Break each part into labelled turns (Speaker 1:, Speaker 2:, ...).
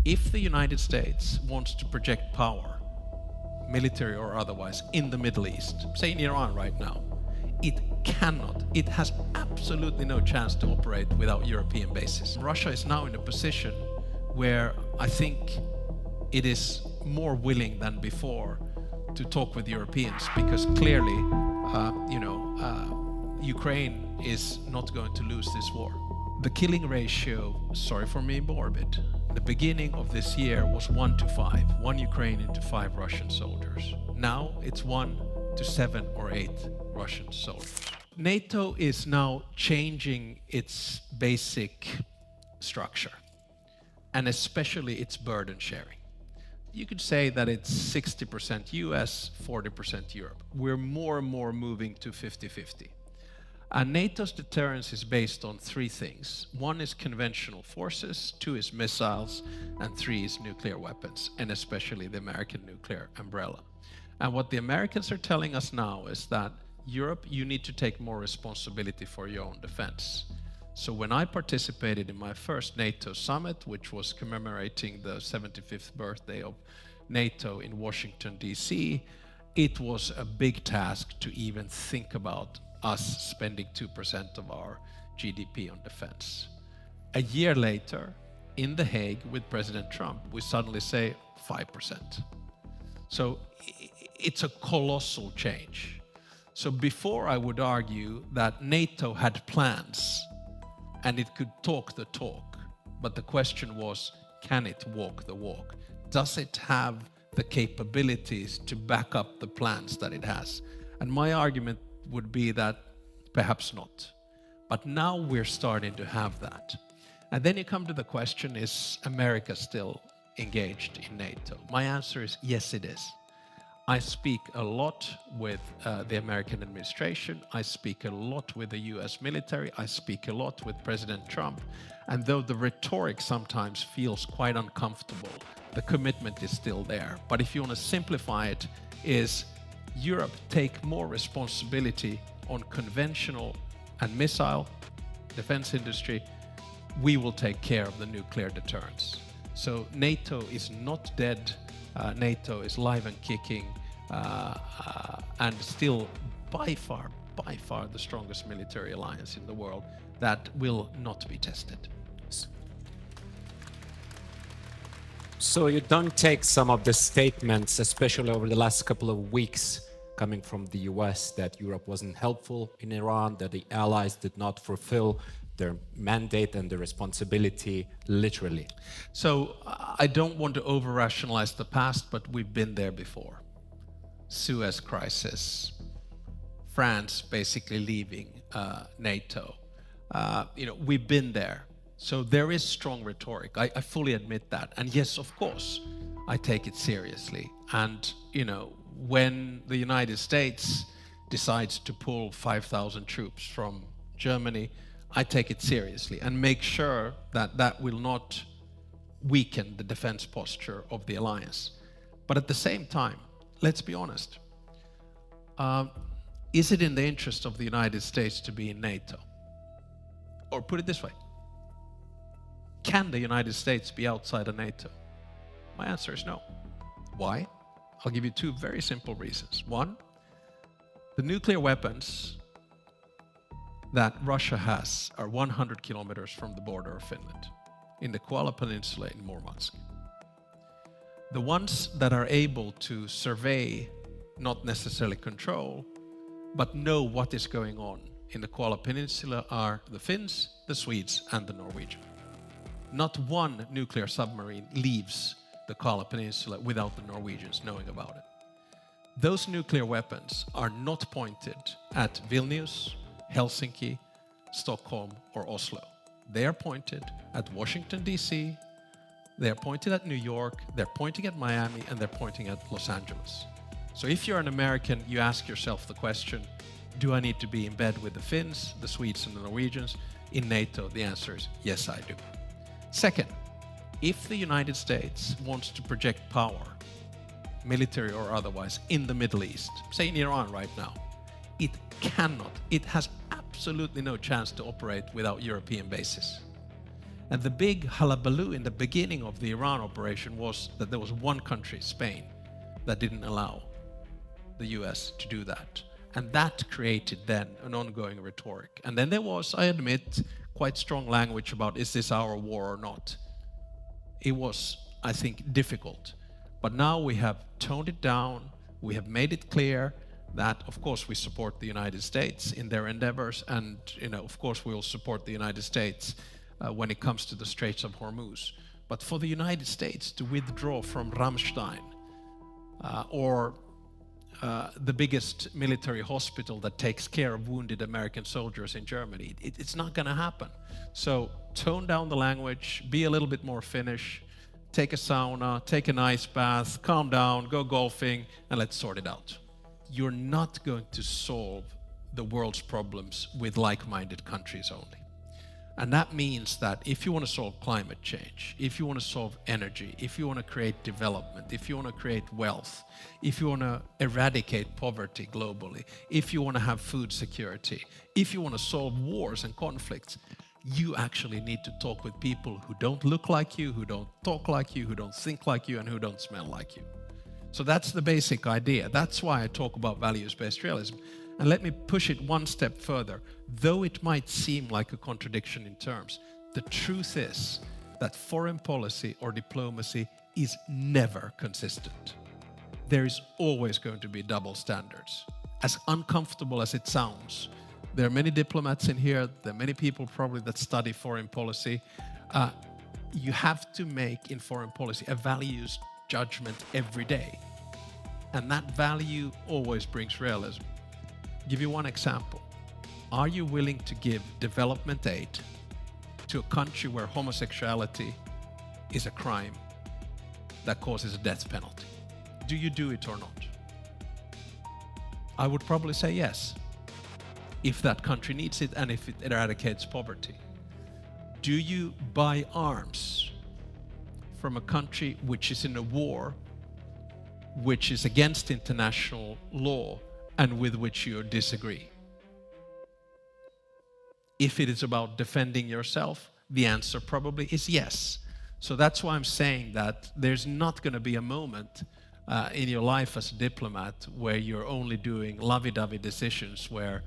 Speaker 1: If the United States wants to project power, military or otherwise, in the Middle East, say in Iran right now, it has absolutely no chance to operate without European bases. Russia is now in a position where I think it is more willing than before to talk with Europeans, because clearly, Ukraine is not going to lose this war. The killing ratio, sorry for being morbid, the beginning of this year was 1 to 5, 1 Ukrainian to 5 Russian soldiers. Now it's 1 to 7 or 8 Russian soldiers. NATO is now changing its basic structure, and especially its burden sharing. You could say that it's 60% US, 40% Europe. We're more and more moving to 50-50. And NATO's deterrence is based on 3 things. 1 is conventional forces, 2 is missiles, and 3 is nuclear weapons, and especially the American nuclear umbrella. And what the Americans are telling us now is that Europe, you need to take more responsibility for your own defense. So when I participated in my first NATO summit, which was commemorating the 75th birthday of NATO in Washington, D.C., it was a big task to even think about us spending 2% of our GDP on defense. A year later, in The Hague with President Trump, we suddenly say 5%. So it's a colossal change. So before, I would argue that NATO had plans and it could talk the talk, but the question was, can it walk the walk? Does it have the capabilities to back up the plans that it has? And my argument would be that perhaps not. But now we're starting to have that. And then you come to the question, is America still engaged in NATO? My answer is yes, it is. I speak a lot with the American administration. I speak a lot with the US military. I speak a lot with President Trump. And though the rhetoric sometimes feels quite uncomfortable, the commitment is still there. But if you want to simplify it, is Europe take more responsibility on conventional and missile defense industry, we will take care of the nuclear deterrence. So NATO is not dead. NATO is live and kicking, and still by far the strongest military alliance in the world that will not be tested.
Speaker 2: So you don't take some of the statements, especially over the last couple of weeks, coming from the US, that Europe wasn't helpful in Iran, that the allies did not fulfill their mandate and their responsibility literally.
Speaker 1: So I don't want to over-rationalize the past, but we've been there before. Suez crisis, France basically leaving NATO. We've been there. So there is strong rhetoric. I fully admit that. And yes, of course, I take it seriously. And, when the United States decides to pull 5,000 troops from Germany, I take it seriously and make sure that that will not weaken the defense posture of the alliance. But at the same time, let's be honest. Is it in the interest of the United States to be in NATO? Or put it this way, can the United States be outside of NATO? My answer is no. Why? I'll give you 2 very simple reasons. 1, the nuclear weapons that Russia has are 100 kilometers from the border of Finland, in the Koala Peninsula in Murmansk. The ones that are able to survey, not necessarily control, but know what is going on in the Koala Peninsula are the Finns, the Swedes, and the Norwegians. Not one nuclear submarine leaves the Koala Peninsula without the Norwegians knowing about it. Those nuclear weapons are not pointed at Vilnius, Helsinki, Stockholm, or Oslo. They are pointed at Washington, D.C., they're pointed at New York, they're pointing at Miami, and they're pointing at Los Angeles. So if you're an American, you ask yourself the question, do I need to be in bed with the Finns, the Swedes, and the Norwegians? In NATO, the answer is yes, I do. Second, if the United States wants to project power, military or otherwise, in the Middle East, say in Iran right now, it has absolutely no chance to operate without European bases. And the big hullabaloo in the beginning of the Iran operation was that there was one country, Spain, that didn't allow the US to do that. And that created then an ongoing rhetoric. And then there was, I admit, quite strong language about, is this our war or not? It was, I think, difficult. But now we have toned it down. We have made it clear that, of course, we support the United States in their endeavors. And, of course, we will support the United States when it comes to the Straits of Hormuz. But for the United States to withdraw from Ramstein or the biggest military hospital that takes care of wounded American soldiers in Germany, it's not going to happen. So tone down the language, be a little bit more Finnish, take a sauna, take an ice bath, calm down, go golfing, and let's sort it out. You're not going to solve the world's problems with like-minded countries only. And that means that if you want to solve climate change, if you want to solve energy, if you want to create development, if you want to create wealth, if you want to eradicate poverty globally, if you want to have food security, if you want to solve wars and conflicts, you actually need to talk with people who don't look like you, who don't talk like you, who don't think like you, and who don't smell like you. So that's the basic idea. That's why I talk about values-based realism. And let me push it one step further. Though it might seem like a contradiction in terms, the truth is that foreign policy or diplomacy is never consistent. There is always going to be double standards. As uncomfortable as it sounds, there are many diplomats in here, there are many people probably that study foreign policy. You have to make in foreign policy a values judgment every day. And that value always brings realism. Give you one example. Are you willing to give development aid to a country where homosexuality is a crime that causes a death penalty? Do you do it or not? I would probably say yes, if that country needs it and if it eradicates poverty. Do you buy arms from a country which is in a war, which is against international law, and with which you disagree? If it is about defending yourself, the answer probably is yes. So that's why I'm saying that there's not going to be a moment in your life as a diplomat where you're only doing lovey-dovey decisions where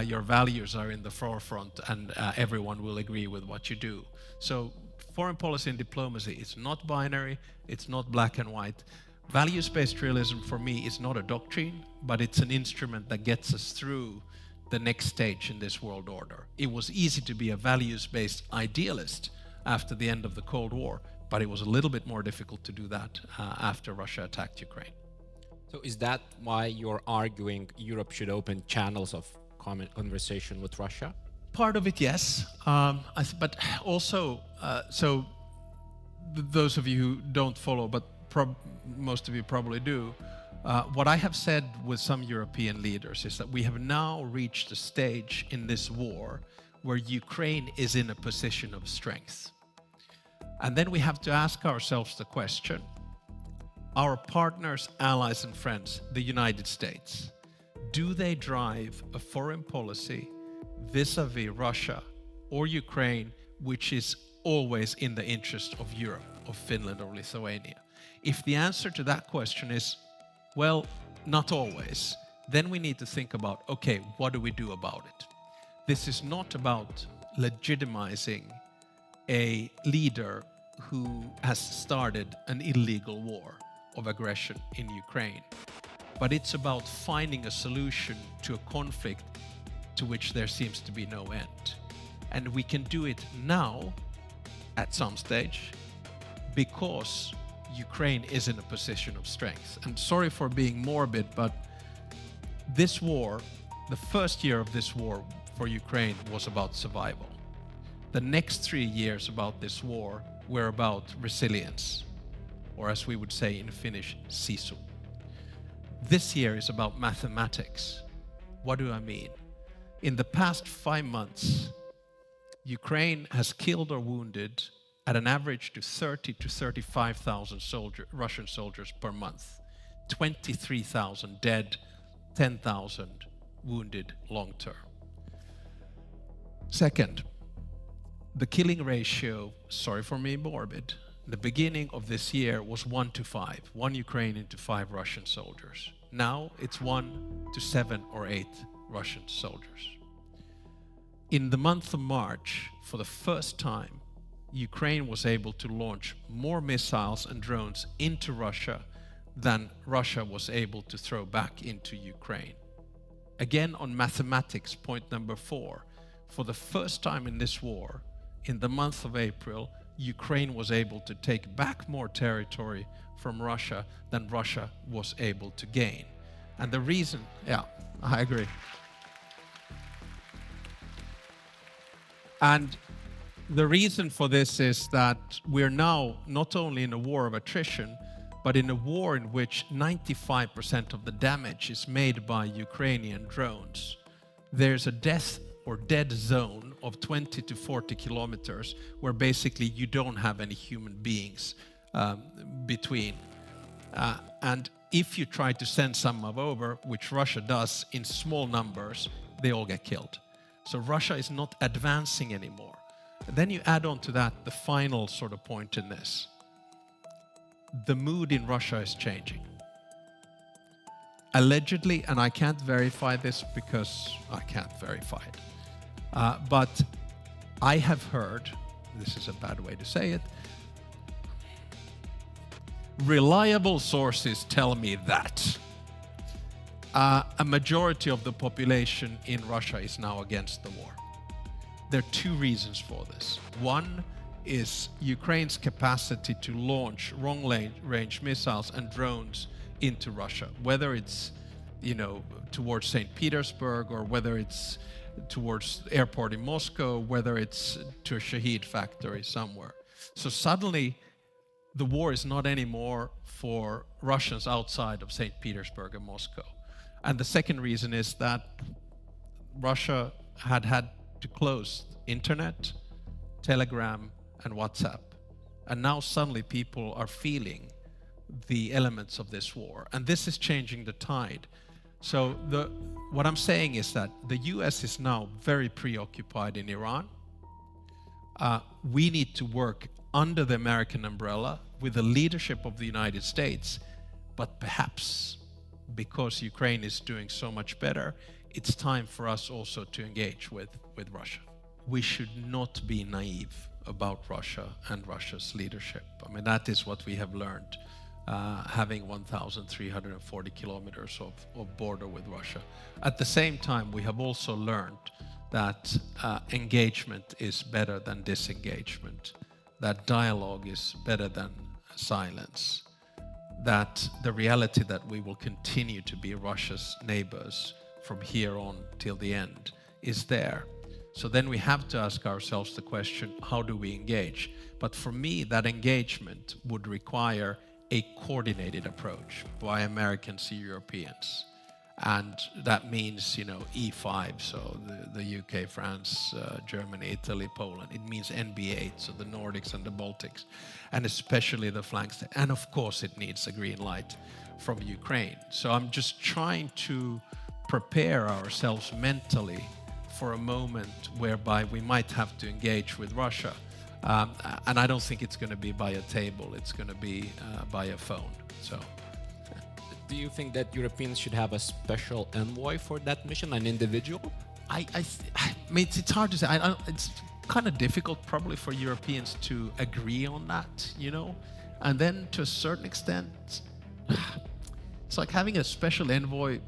Speaker 1: your values are in the forefront and everyone will agree with what you do. So foreign policy and diplomacy is not binary, it's not black and white. Values-based realism for me is not a doctrine, but it's an instrument that gets us through the next stage in this world order. It was easy to be a values-based idealist after the end of the Cold War, but it was a little bit more difficult to do that after Russia attacked Ukraine.
Speaker 2: So is that why you're arguing Europe should open channels of common conversation with Russia?
Speaker 1: Part of it, yes. But also, those of you who don't follow, but most of you probably do, what I have said with some European leaders is that we have now reached a stage in this war where Ukraine is in a position of strength. And then we have to ask ourselves the question, our partners, allies and friends, the United States, do they drive a foreign policy vis-a-vis Russia or Ukraine, which is always in the interest of Europe, of Finland or Lithuania? If the answer to that question is, well, not always, then we need to think about, okay, what do we do about it? This is not about legitimizing a leader who has started an illegal war of aggression in Ukraine, but it's about finding a solution to a conflict to which there seems to be no end. And we can do it now, at some stage, because Ukraine is in a position of strength. And sorry for being morbid, but this war, the first year of this war for Ukraine was about survival. The next 3 years about this war were about resilience, or as we would say in Finnish, sisu. This year is about mathematics. What do I mean? In the past 5 months, Ukraine has killed or wounded at an average to 30 to 35,000 Russian soldiers per month. 23,000 dead, 10,000 wounded long term. Second, The killing ratio, sorry for being morbid, the beginning of this year was 1 to 5, 1 Ukrainian to 5 Russian soldiers. Now it's 1 to 7 or 8 Russian soldiers. In the month of March, for the first time, Ukraine was able to launch more missiles and drones into Russia than Russia was able to throw back into Ukraine. Again, on mathematics, point number 4, for the first time in this war, in the month of April, Ukraine was able to take back more territory from Russia than Russia was able to gain. And the reason, yeah, I agree. And the reason for this is that we're now not only in a war of attrition, but in a war in which 95% of the damage is made by Ukrainian drones. There's a death or dead zone of 20 to 40 kilometers where basically you don't have any human beings between. And if you try to send some over, which Russia does in small numbers, they all get killed. So Russia is not advancing anymore. And then you add on to that the final sort of point in this. The mood in Russia is changing. Allegedly, and I can't verify this because I can't verify it, but I have heard, this is a bad way to say it, reliable sources tell me that a majority of the population in Russia is now against the war. There are 2 reasons for this. One is Ukraine's capacity to launch long-range missiles and drones into Russia, whether it's, towards St. Petersburg or whether it's towards the airport in Moscow, whether it's to a Shahid factory somewhere. So suddenly, the war is not anymore for Russians outside of St. Petersburg and Moscow. And the second reason is that Russia had to close internet, Telegram, and WhatsApp. And now suddenly people are feeling the elements of this war. And this is changing the tide. So what I'm saying is that the US is now very preoccupied in Iran. We need to work under the American umbrella with the leadership of the United States, but perhaps because Ukraine is doing so much better, it's time for us also to engage with Russia. We should not be naive about Russia and Russia's leadership. I mean, that is what we have learned, having 1,340 kilometers of border with Russia. At the same time, we have also learned that engagement is better than disengagement, that dialogue is better than silence, that the reality that we will continue to be Russia's neighbors from here on till the end is there. So then we have to ask ourselves the question, how do we engage? But for me, that engagement would require a coordinated approach by Americans and Europeans. And that means, E5, so the UK, France, Germany, Italy, Poland. It means NB8, so the Nordics and the Baltics, and especially the flanks. And of course, it needs a green light from Ukraine. So I'm just trying to prepare ourselves mentally for a moment whereby we might have to engage with Russia. And I don't think it's going to be by a table, it's going to be by a phone. So.
Speaker 2: Do you think that Europeans should have a special envoy for that mission, an individual?
Speaker 1: I mean, it's hard to say. It's kind of difficult probably for Europeans to agree on that, And then to a certain extent, it's like having a special envoy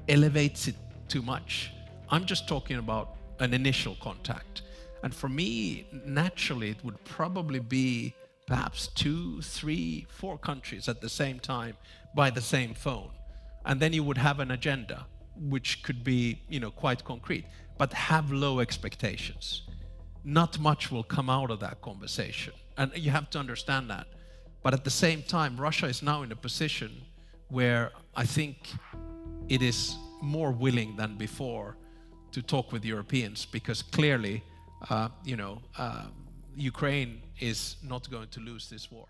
Speaker 1: elevates it too much. I'm just talking about an initial contact. And for me, naturally, it would probably be perhaps 2, 3, 4 countries at the same time by the same phone. And then you would have an agenda, which could be, quite concrete, but have low expectations. Not much will come out of that conversation. And you have to understand that. But at the same time, Russia is now in a position where I think it is more willing than before to talk with Europeans, because clearly, Ukraine is not going to lose this war.